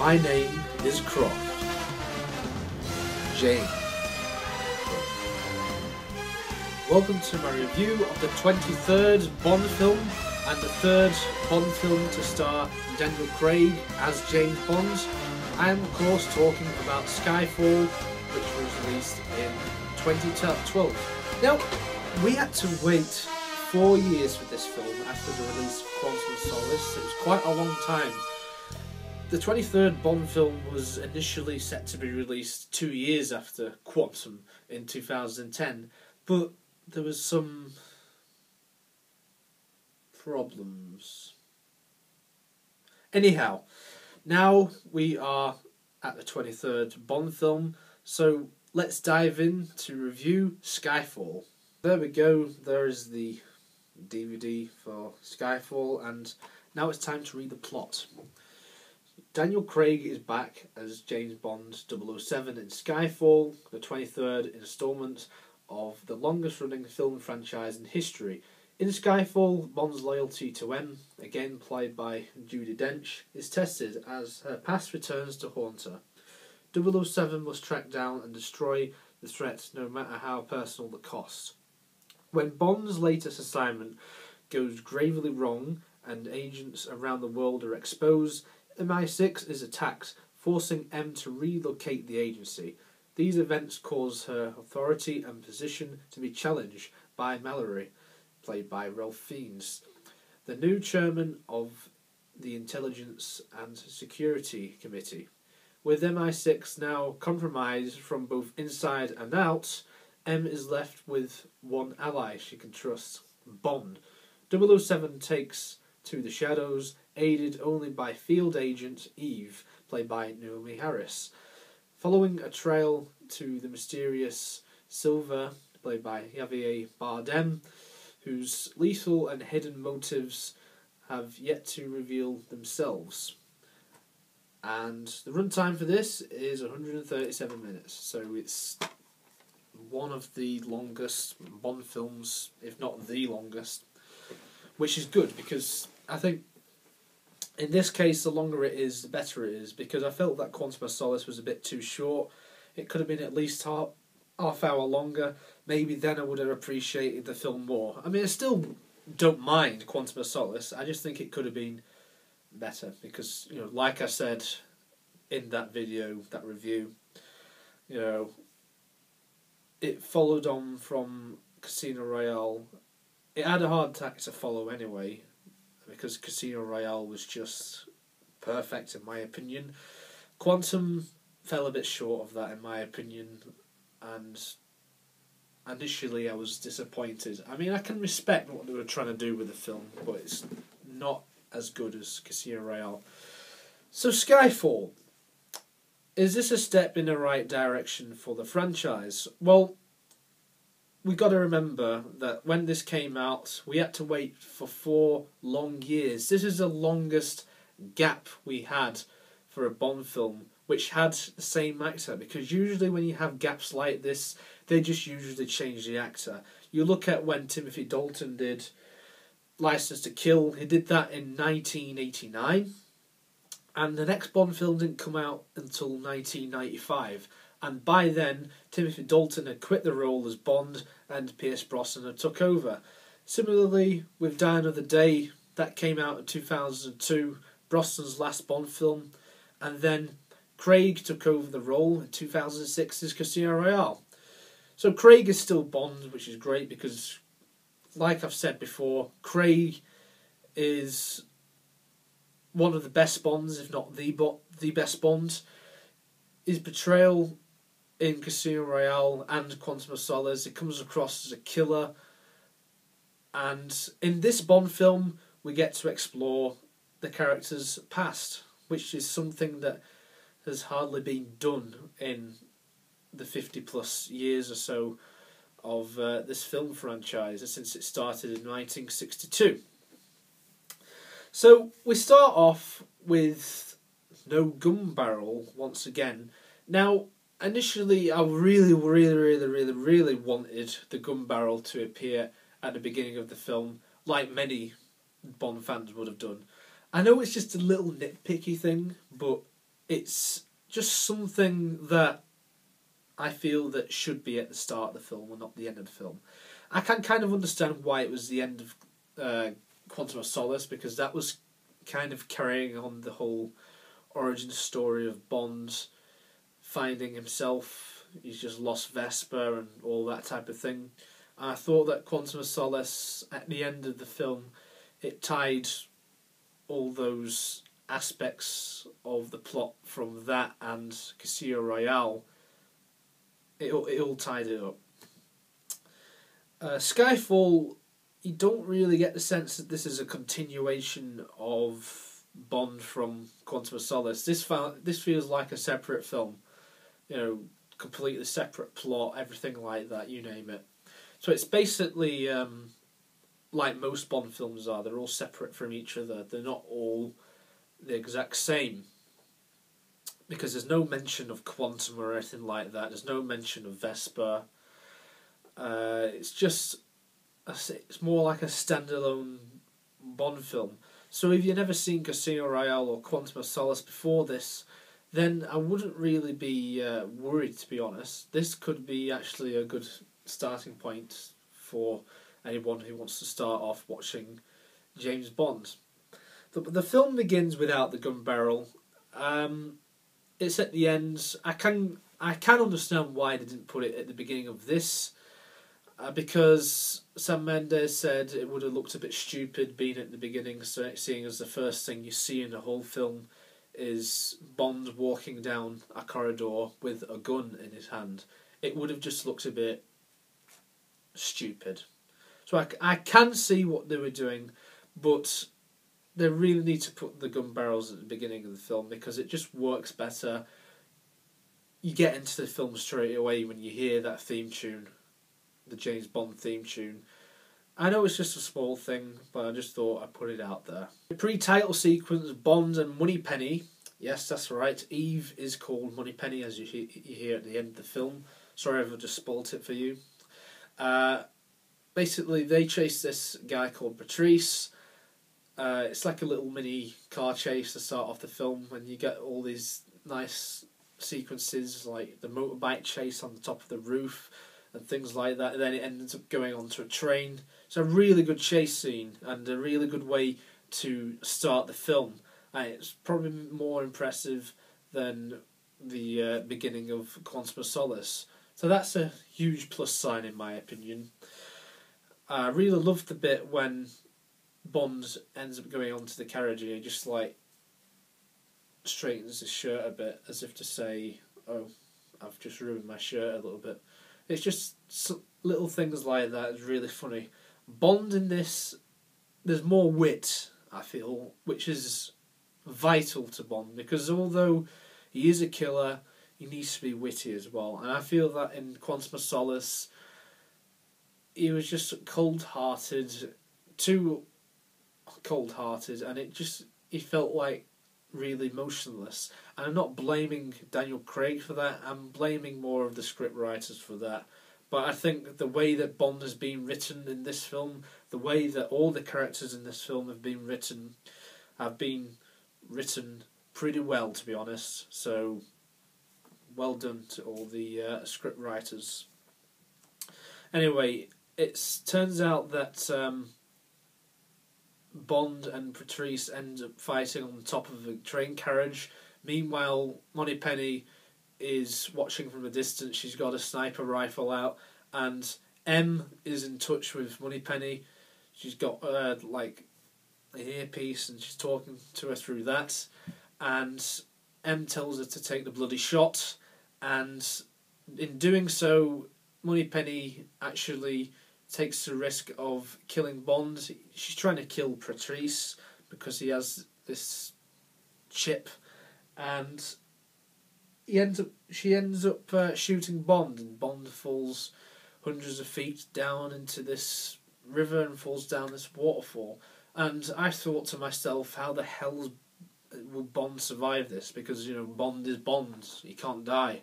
My name is Croft. Jane. Welcome to my review of the 23rd Bond film and the third Bond film to star Daniel Craig as James Bond. I am of course talking about Skyfall, which was released in 2012. Now, we had to wait 4 years for this film after the release of Quantum of Solace. It was quite a long time. The 23rd Bond film was initially set to be released 2 years after Quantum in 2010, but there was some problems. Anyhow, now we are at the 23rd Bond film, so let's dive in to review Skyfall. There we go, there is the DVD for Skyfall, and now it's time to read the plot. Daniel Craig is back as James Bond 007 in Skyfall, the 23rd instalment of the longest running film franchise in history. In Skyfall, Bond's loyalty to M, again played by Judi Dench, is tested as her past returns to haunt her. 007 must track down and destroy the threat no matter how personal the cost. When Bond's latest assignment goes gravely wrong and agents around the world are exposed, MI6 is attacked, forcing M to relocate the agency. These events cause her authority and position to be challenged by Malory, played by Raoul Fiennes, the new chairman of the Intelligence and Security Committee. With MI6 now compromised from both inside and out, M is left with one ally she can trust, Bond. 007 takes to the shadows, aided only by field agent Eve, played by Naomie Harris. Following a trail to the mysterious Silva, played by Javier Bardem, whose lethal and hidden motives have yet to reveal themselves. And the runtime for this is 137 minutes, so it's one of the longest Bond films, if not the longest, which is good because I think in this case the longer it is the better it is, because I felt that Quantum of Solace was a bit too short. It could have been at least half hour longer. Maybe then I would have appreciated the film more. I mean, I still don't mind Quantum of Solace, I just think it could have been better because, you know, like I said in that video, that review, you know, it followed on from Casino Royale. It had a hard tack to follow anyway, because Casino Royale was just perfect in my opinion. Quantum fell a bit short of that in my opinion, and initially I was disappointed. I mean, I can respect what they were trying to do with the film, but it's not as good as Casino Royale. So Skyfall. Is this a step in the right direction for the franchise? Well, we got to remember that when this came out, we had to wait for 4 long years. This is the longest gap we had for a Bond film which had the same actor, because usually when you have gaps like this, they just usually change the actor. You look at when Timothy Dalton did License to Kill, he did that in 1989, and the next Bond film didn't come out until 1995. And by then, Timothy Dalton had quit the role as Bond and Pierce Brosnan had took over. Similarly, with Die Another Day, that came out in 2002, Brosnan's last Bond film, and then Craig took over the role in 2006's Casino Royale. So Craig is still Bond, which is great because, like I've said before, Craig is one of the best Bonds, if not the best Bond. His portrayal in Casino Royale and Quantum of Solace, it comes across as a killer. And in this Bond film, we get to explore the character's past, which is something that has hardly been done in the 50 plus years or so of this film franchise, since it started in 1962. So we start off with no gun barrel once again. Now, initially I really wanted the gun barrel to appear at the beginning of the film, like many Bond fans would have done. I know it's just a little nitpicky thing, but it's just something that I feel that should be at the start of the film and not the end of the film. I can kind of understand why it was the end of Quantum of Solace, because that was kind of carrying on the whole origin story of Bond finding himself. He's just lost Vesper and all that type of thing. And I thought that Quantum of Solace, at the end of the film, it tied all those aspects of the plot from that and Casino Royale. It all tied it up. Skyfall, you don't really get the sense that this is a continuation of Bond from Quantum of Solace. This feels like a separate film. You know, completely separate plot, everything like that, you name it. So it's basically like most Bond films are. They're all separate from each other. They're not all the exact same. Because there's no mention of Quantum or anything like that. There's no mention of Vesper. It's more like a standalone Bond film. So if you've never seen Casino Royale or Quantum of Solace before this, then I wouldn't really be worried, to be honest. This could be actually a good starting point for anyone who wants to start off watching James Bond. The film begins without the gun barrel. It's at the end. I can understand why they didn't put it at the beginning of this, because Sam Mendes said it would have looked a bit stupid being at the beginning, seeing as the first thing you see in the whole film is Bond walking down a corridor with a gun in his hand. It would have just looked a bit stupid. So I can see what they were doing, but they really need to put the gun barrels at the beginning of the film because it just works better. You get into the film straight away when you hear that theme tune, the James Bond theme tune. I know it's just a small thing, but I just thought I'd put it out there. The pre-title sequence, Bond and Moneypenny. Yes, that's right. Eve is called Moneypenny, as you hear at the end of the film. Sorry if I just spoilt it for you. Basically, they chase this guy called Patrice. It's like a little mini car chase to start off the film, when you get all these nice sequences, like the motorbike chase on the top of the roof and things like that. And then it ends up going onto a train. It's a really good chase scene and a really good way to start the film. And it's probably more impressive than the beginning of Quantum of Solace. So that's a huge plus sign in my opinion. I really loved the bit when Bond ends up going onto the carriage and he just like straightens his shirt a bit as if to say, oh, I've just ruined my shirt a little bit. It's just little things like that is really funny. Bond in this, there's more wit, I feel, which is vital to Bond, because although he is a killer, he needs to be witty as well. And I feel that in Quantum of Solace, he was just cold-hearted, too cold-hearted, and he felt like really emotionless. And I'm not blaming Daniel Craig for that, I'm blaming more of the script writers for that. But I think the way that Bond has been written in this film, the way that all the characters in this film have been written pretty well, to be honest. So, well done to all the script writers. Anyway, it turns out that Bond and Patrice end up fighting on the top of a train carriage. Meanwhile, Moneypenny is watching from a distance. She's got a sniper rifle out, and M is in touch with Moneypenny. She's got like an earpiece, and she's talking to her through that. And M tells her to take the bloody shot, and in doing so, Moneypenny actually takes the risk of killing Bond. She's trying to kill Patrice because he has this chip, and she ends up shooting Bond, and Bond falls hundreds of feet down into this river and falls down this waterfall. And I thought to myself, how the hell will Bond survive this? Because, you know, Bond is Bond. He can't die.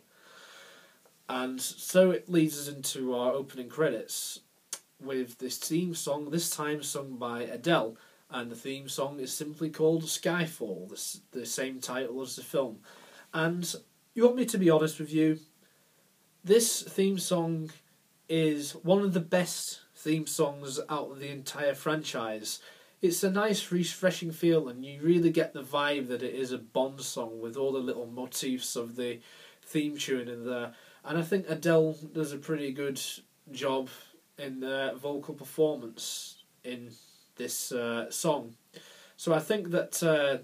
And so it leads us into our opening credits with this theme song, this time sung by Adele. And the theme song is simply called Skyfall, the same title as the film. And you want me to be honest with you, this theme song is one of the best theme songs out of the entire franchise. It's a nice, refreshing feel, and you really get the vibe that it is a Bond song with all the little motifs of the theme tune in there. And I think Adele does a pretty good job in the vocal performance in this song. So I think that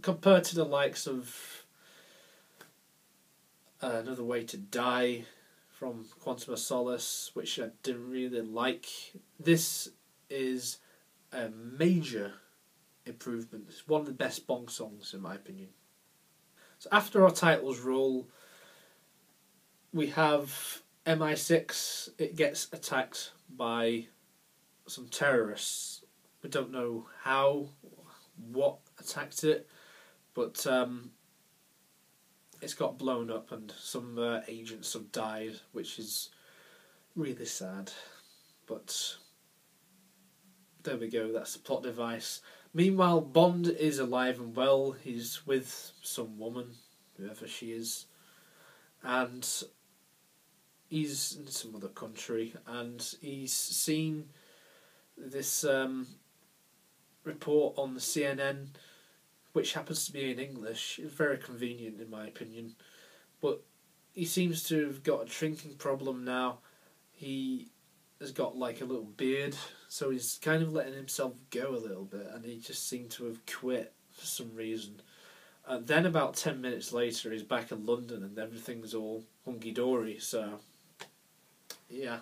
compared to the likes of Another Way to Die from Quantum of Solace, which I didn't really like, this is a major improvement. It's one of the best Bond songs in my opinion. So after our titles roll, we have MI6. It gets attacked by some terrorists. We don't know how, what attacked it, but it's got blown up and some agents have died, which is really sad. But there we go, that's the plot device. Meanwhile, Bond is alive and well. He's with some woman, whoever she is, and he's in some other country, and he's seen this report on the CNN, which happens to be in English. It's very convenient in my opinion, but he seems to have got a drinking problem now. He has got like a little beard, so he's kind of letting himself go a little bit, and he just seemed to have quit for some reason. Then about 10 minutes later he's back in London and everything's all hunky-dory, so yeah.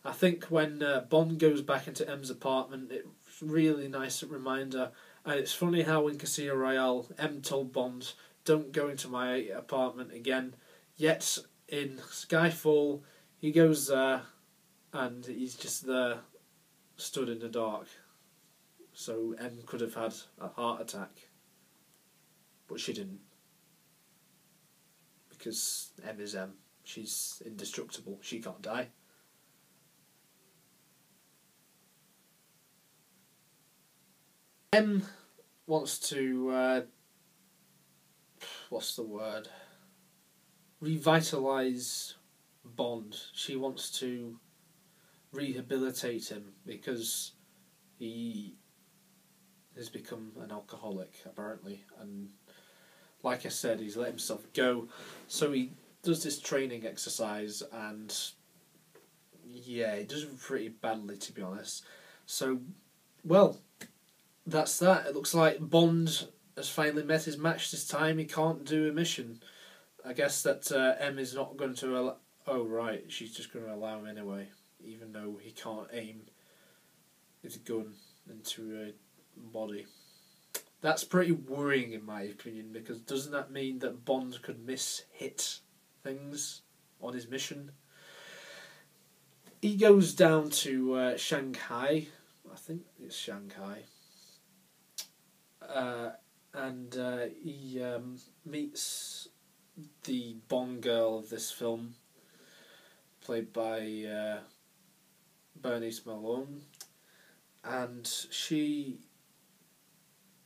I think when Bond goes back into M's apartment, it's a really nice reminder, and it's funny how in Casino Royale M told Bond, don't go into my apartment again, yet in Skyfall he goes there and he's just there, stood in the dark. So M could have had a heart attack, but she didn't, because M is M. She's indestructible. She can't die. M wants to what's the word? Revitalise Bond. She wants to rehabilitate him because he has become an alcoholic apparently, and like I said, he's let himself go. So he does this training exercise, and yeah, he does it pretty badly, to be honest. So, well, that's that. It looks like Bond has finally met his match this time. He can't do a mission. I guess that M is not going to allow... Oh, right, she's just going to allow him anyway, even though he can't aim his gun into a body. That's pretty worrying in my opinion, because doesn't that mean that Bond could miss-hit things on his mission? He goes down to Shanghai. I think it's Shanghai. And he meets the Bond girl of this film, played by Bernice Malone, and she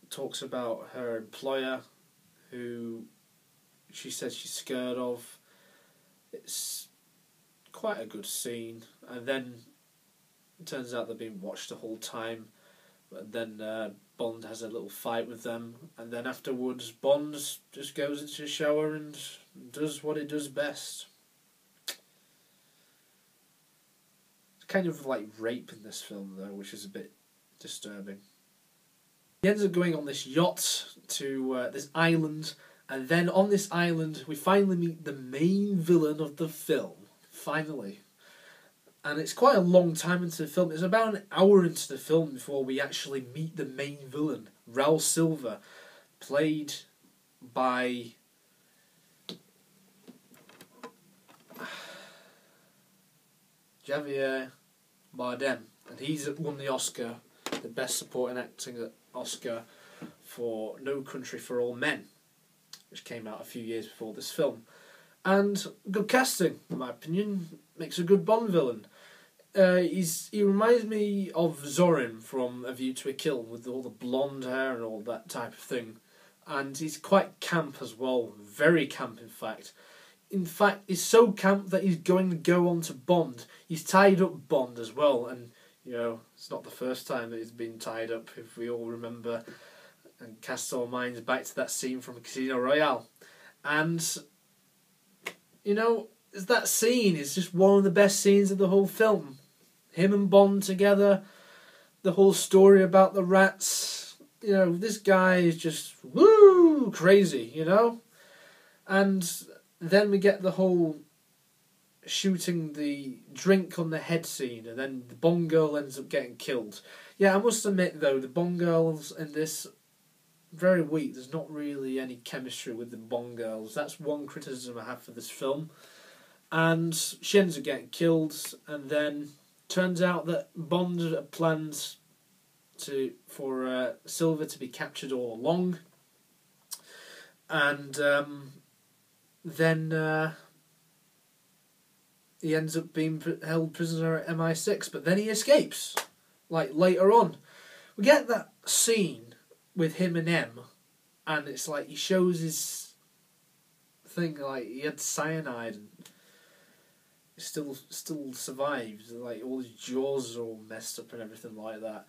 talks about her employer, who she says she's scared of. It's quite a good scene, and then it turns out they're being watched the whole time. But then Bond has a little fight with them, and then afterwards Bond just goes into the shower and does what he does best. It's kind of like rape in this film though, which is a bit disturbing. He ends up going on this yacht to this island, and then on this island we finally meet the main villain of the film. Finally. And it's quite a long time into the film. It's about an hour into the film before we actually meet the main villain, Raoul Silva, played by Javier Bardem, and he's won the Oscar, the Best Supporting Acting Oscar, for No Country for All Men, which came out a few years before this film. And good casting, in my opinion. Makes a good Bond villain. He reminds me of Zorin from A View to a Kill, with all the blonde hair and all that type of thing. and he's quite camp as well, very camp in fact. In fact, he's so camp that he's going to go on to Bond. He's tied up Bond as well, and it's not the first time that he's been tied up, if we all remember and cast our minds back to that scene from Casino Royale. And, that scene is just one of the best scenes of the whole film. Him and Bond together, the whole story about the rats. This guy is just, woo, crazy, And then we get the whole shooting the drink on the head scene, and then the Bond girl ends up getting killed. Yeah, I must admit though, the Bond girls in this very weak. There's not really any chemistry with the Bond girls. That's one criticism I have for this film. And she ends up getting killed, and then turns out that Bond had planned for Silva to be captured all along, and then he ends up being held prisoner at MI6, but then he escapes. Like, later on. We get that scene with him and M, and it's like he shows his thing, like he had cyanide and still survived. Like, all his jaws are all messed up and everything like that.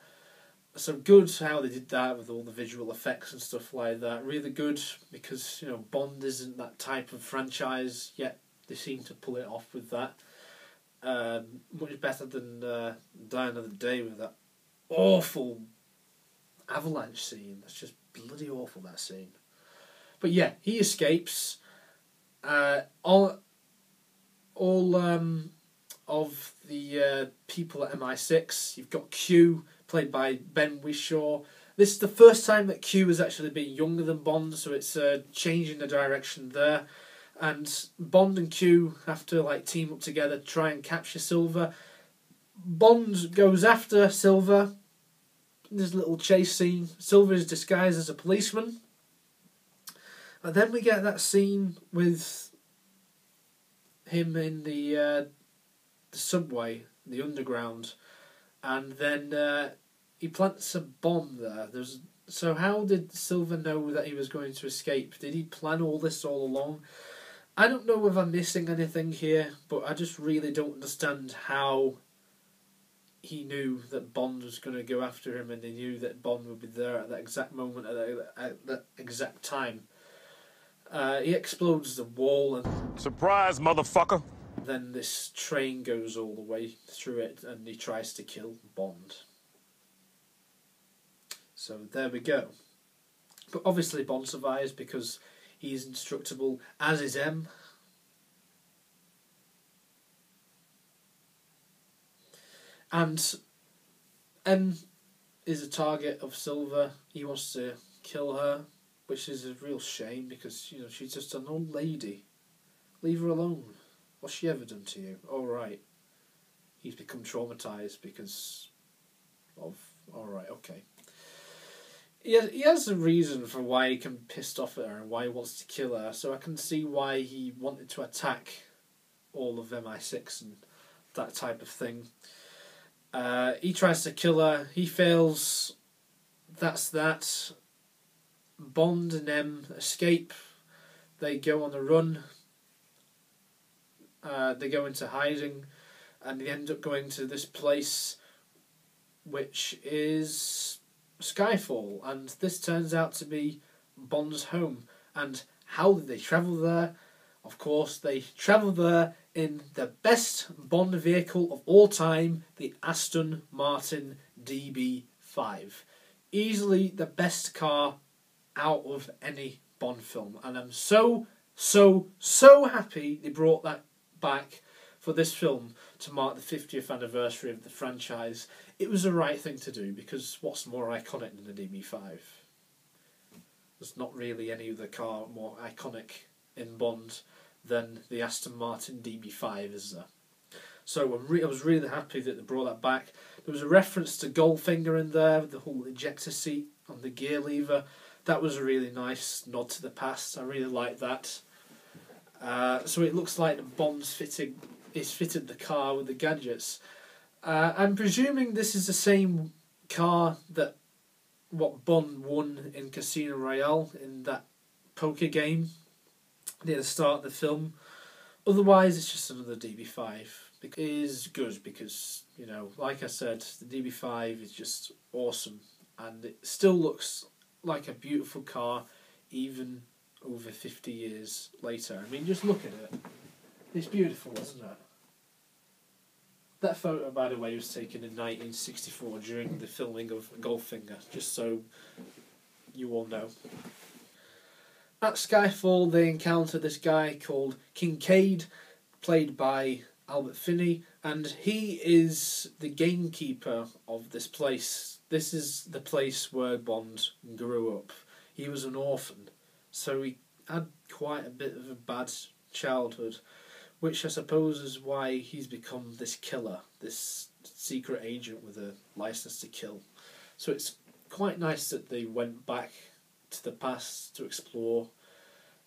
So good how they did that with all the visual effects and stuff like that. Really good, because, Bond isn't that type of franchise, yet they seem to pull it off with that. Much better than Die Another Day with that awful avalanche scene. That's just bloody awful, that scene. But yeah, he escapes. All of the people at MI6. You've got Q, played by Ben Whishaw. This is the first time that Q has actually been younger than Bond, so it's changing the direction there. And Bond and Q have to team up together to try and capture Silva. Bond goes after Silva. There's a little chase scene. Silva is disguised as a policeman. And then we get that scene with him in the subway, the underground, and then he plants a bomb there. So how did Silva know that he was going to escape? Did he plan all this all along? I don't know if I'm missing anything here, but I just really don't understand how he knew that Bond was going to go after him, and he knew that Bond would be there at that exact moment, at that exact time. He explodes the wall, and surprise, motherfucker! Then this train goes all the way through it, and he tries to kill Bond. So there we go. But obviously Bond survives because he's indestructible, as is M. And M is a target of Silva. He wants to kill her, which is a real shame because, she's just an old lady. Leave her alone. What's she ever done to you? Oh, right. He's become traumatised because of... Alright, okay. He has a reason for why he can be pissed off at her and why he wants to kill her, so I can see why he wanted to attack all of MI6 and that type of thing. He tries to kill her, he fails, that's that. Bond and M escape, they go on a run, they go into hiding, and they end up going to this place which is Skyfall, and this turns out to be Bond's home. And how did they travel there? Of course, they travel there in the best Bond vehicle of all time, the Aston Martin DB5. Easily the best car out of any Bond film, and I'm so happy they brought that back for this film to mark the 50th anniversary of the franchise. It was the right thing to do, because what's more iconic than the DB5? There's not really any other car more iconic in Bond than the Aston Martin DB5, is there? So I was really happy that they brought that back. There was a reference to Goldfinger in there, with the whole ejector seat on the gear lever. That was a really nice nod to the past. I really liked that. So it looks like Bond's fitted the car with the gadgets. I'm presuming this is the same car that what Bond won in Casino Royale in that poker game near the start of the film. Otherwise, it's just another DB5. It is good because, you know, like I said, the DB5 is just awesome, and it still looks like a beautiful car, even over 50 years later. I mean, just look at it. It's beautiful, isn't it? That photo, by the way, was taken in 1964 during the filming of Goldfinger, just so you all know. At Skyfall, they encounter this guy called Kincade, played by Albert Finney, and he is the gamekeeper of this place. This is the place where Bond grew up. He was an orphan, so he had quite a bit of a bad childhood, which I suppose is why he's become this killer, this secret agent with a license to kill. So it's quite nice that they went back to the past to explore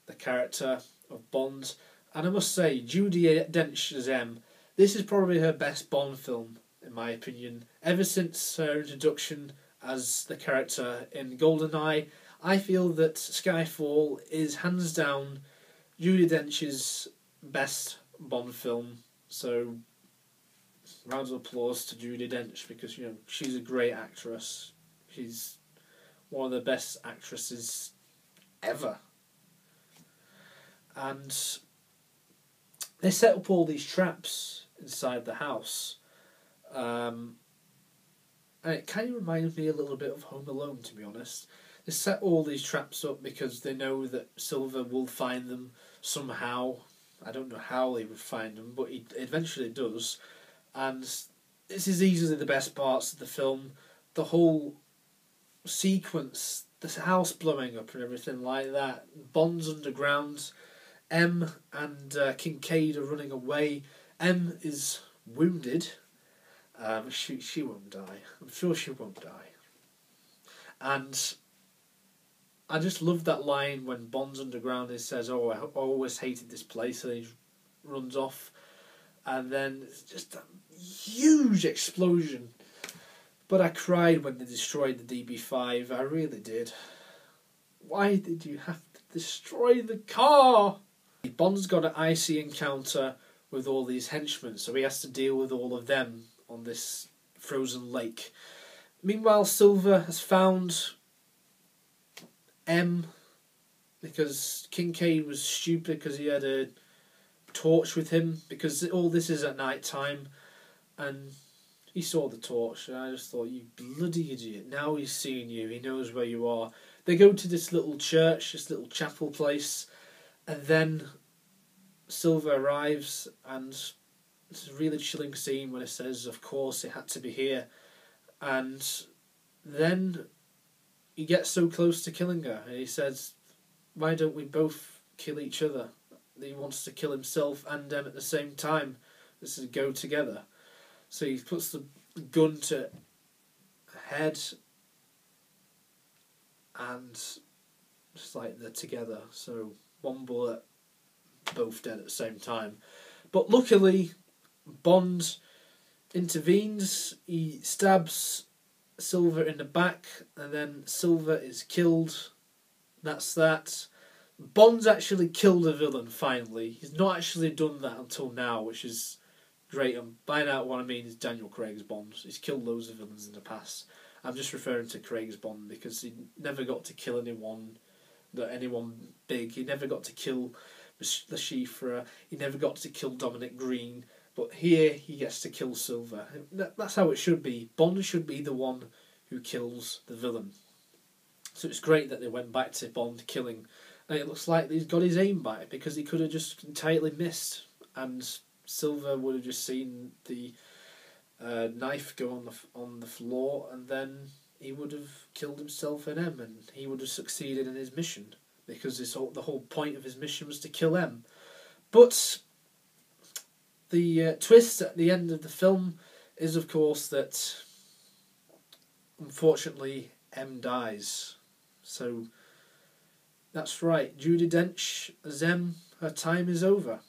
the character of Bond. And I must say, Judi Dench as M, this is probably her best Bond film, in my opinion. Ever since her introduction as the character in GoldenEye, I feel that Skyfall is hands down Judi Dench's best Bond film. So, rounds of applause to Judi Dench, because, you know, she's a great actress. She's one of the best actresses ever. And they set up all these traps inside the house. And it kind of reminds me a little bit of Home Alone, to be honest. They set all these traps up because they know that Silva will find them somehow. I don't know how he would find them, but he eventually does. And this is easily the best parts of the film. The whole sequence, the house blowing up and everything like that. Bond's underground. M and Kincade are running away. M is wounded. She won't die. I'm sure she won't die. And I just love that line when Bond's underground. He says, "Oh, I always hated this place," and he runs off. And then it's just a huge explosion. But I cried when they destroyed the DB5. I really did. Why did you have to destroy the car? Bond's got an icy encounter with all these henchmen, so he has to deal with all of them on this frozen lake. Meanwhile, Silva has found M, because Kincade was stupid because he had a torch with him, because all this is at night time, and he saw the torch, and I just thought, you bloody idiot, now he's seen you, he knows where you are. They go to this little church, this little chapel place, and then Silva arrives, and it's a really chilling scene when it says, of course it had to be here. And then he gets so close to killing her, and he says, why don't we both kill each other? He wants to kill himself and them at the same time. This is go together. So he puts the gun to her head, and just like they're together. So one bullet, both dead at the same time. But luckily, Bond intervenes. He stabs Silva in the back, and then Silva is killed. That's that. Bond's actually killed a villain, finally. He's not actually done that until now, which is great. And by that, what I mean is Daniel Craig's Bond. He's killed loads of villains in the past. I'm just referring to Craig's Bond because he never got to kill anyone big. He never got to kill the Chiffre. He never got to kill Dominic Green. But here he gets to kill Silva. That's how it should be. Bond should be the one who kills the villain. So it's great that they went back to Bond killing. And it looks like he's got his aim back, because he could have just entirely missed, and Silva would have just seen the knife go on the floor, and then he would have killed himself and M, and he would have succeeded in his mission, because the whole point of his mission was to kill M. But the twist at the end of the film is, of course, that unfortunately M dies. So that's right, Judi Dench as M, her time is over,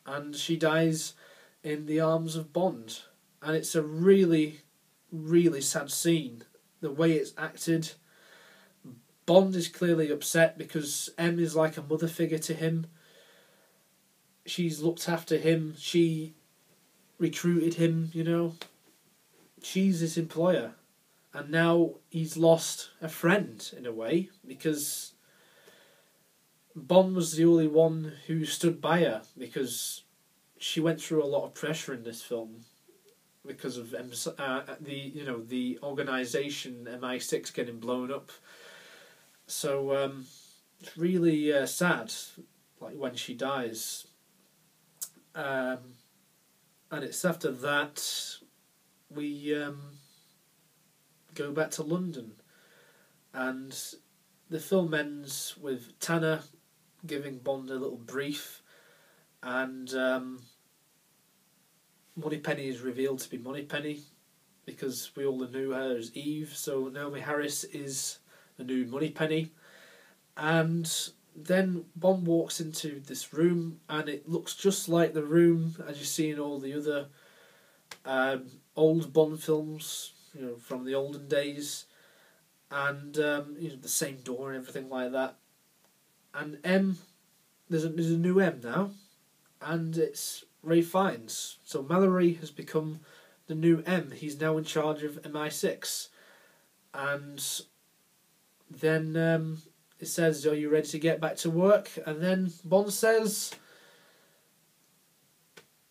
and she dies in the arms of Bond. And it's a really, really sad scene. The way it's acted, Bond is clearly upset because M is like a mother figure to him. She's looked after him. She recruited him, you know. She's his employer. And now he's lost a friend, in a way, because Bond was the only one who stood by her, because she went through a lot of pressure in this film because of the organisation MI6 getting blown up. So it's really sad, like when she dies. And it's after that we go back to London, and the film ends with Tanner giving Bond a little brief, and Moneypenny is revealed to be Moneypenny, because we all knew her as Eve, so Naomie Harris is the new Moneypenny. And then Bond walks into this room, and it looks just like the room as you see in all the other old Bond films, you know, from the olden days, and you know, the same door and everything like that. And M, there's a new M now, and it's Ray Fiennes. So Malory has become the new M. He's now in charge of MI6, and then it says, "Are you ready to get back to work?" And then Bond says,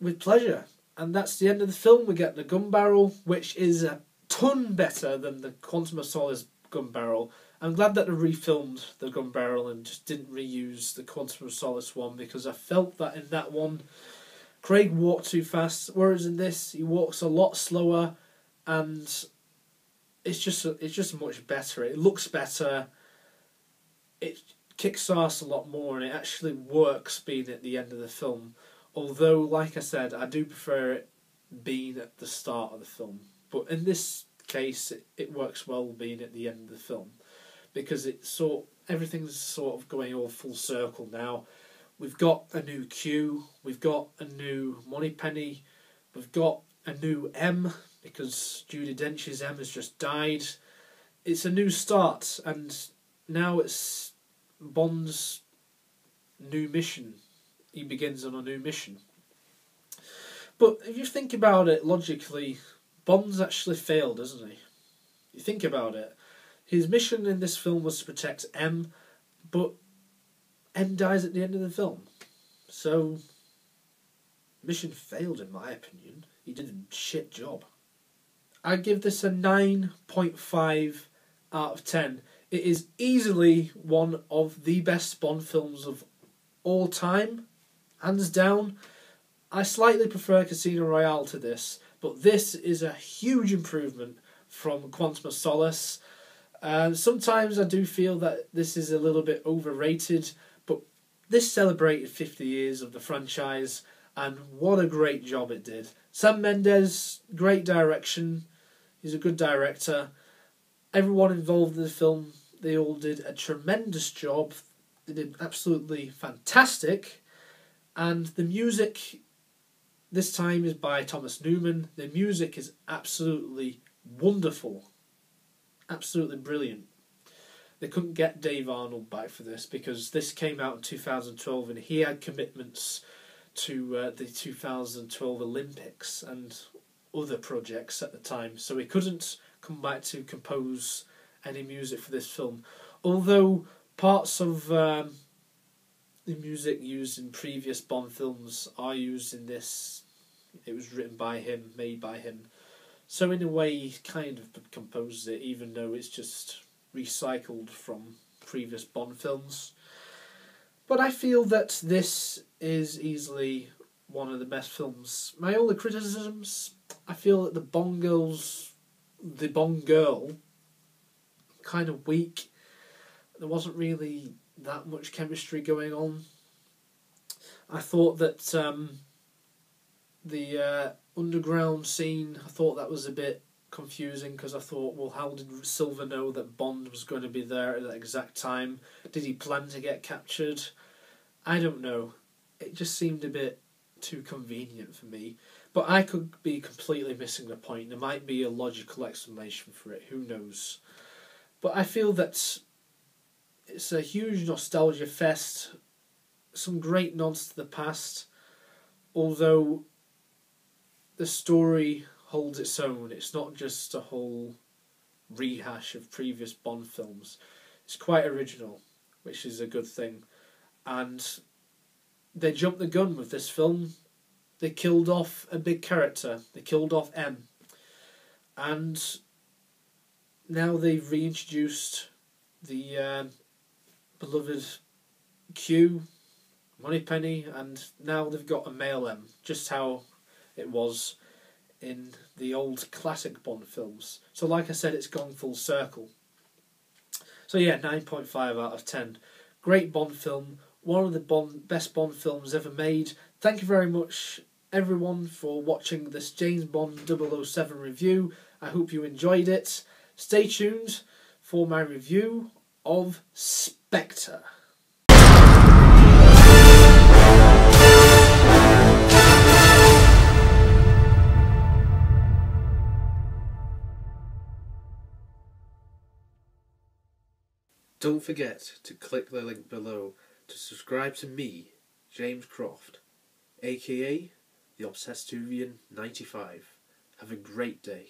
"With pleasure." And that's the end of the film. We get the gun barrel, which is a ton better than the Quantum of Solace gun barrel. I'm glad that they refilmed the gun barrel and just didn't reuse the Quantum of Solace one, because I felt that in that one Craig walked too fast, whereas in this he walks a lot slower, and it's just much better. It looks better. It kicks ass a lot more, and it actually works being at the end of the film. Although, like I said, I do prefer it being at the start of the film. But in this case, it works well being at the end of the film, because everything's sort of going all full circle now. We've got a new Q, we've got a new Moneypenny, we've got a new M, because Judi Dench's M has just died. It's a new start, and now it's Bond's new mission. He begins on a new mission. But if you think about it logically, Bond's actually failed, hasn't he? You think about it. His mission in this film was to protect M, but M dies at the end of the film. So, mission failed in my opinion. He did a shit job. I give this a 9.5 out of 10. It is easily one of the best Bond films of all time. Hands down. I slightly prefer Casino Royale to this, but this is a huge improvement from Quantum of Solace. Sometimes I do feel that this is a little bit overrated, but this celebrated 50 years of the franchise, and what a great job it did. Sam Mendes, great direction. He's a good director. Everyone involved in the film, they all did a tremendous job. They did absolutely fantastic. And the music this time is by Thomas Newman. The music is absolutely wonderful. Absolutely brilliant. They couldn't get Dave Arnold back for this, because this came out in 2012 and he had commitments to the 2012 Olympics and other projects at the time, so he couldn't come back to compose any music for this film. Although parts of the music used in previous Bond films are used in this. It was written by him, made by him. So in a way he kind of composed it, even though it's just recycled from previous Bond films. But I feel that this is easily one of the best films. My only criticisms, I feel that the Bond girl, kind of weak. There wasn't really that much chemistry going on. I thought that the underground scene, I thought that was a bit confusing, because I thought, well, how did Silva know that Bond was going to be there at that exact time? Did he plan to get captured? I don't know. It just seemed a bit too convenient for me. But I could be completely missing the point. There might be a logical explanation for it. Who knows? But I feel that It's a huge nostalgia fest, some great nods to the past, although the story holds its own. It's not just a whole rehash of previous Bond films. It's quite original, which is a good thing. And they jumped the gun with this film. They killed off a big character. They killed off M. And now they've reintroduced the beloved Q, Moneypenny, and now they've got a male M, just how it was in the old classic Bond films. So like I said, it's gone full circle. So yeah, 9.5 out of 10. Great Bond film, one of the best Bond films ever made. Thank you very much everyone for watching this James Bond 007 review. I hope you enjoyed it. Stay tuned for my review of Spectre. Don't forget to click the link below to subscribe to me, James Croft, aka the Obsestuvian 95. Have a great day.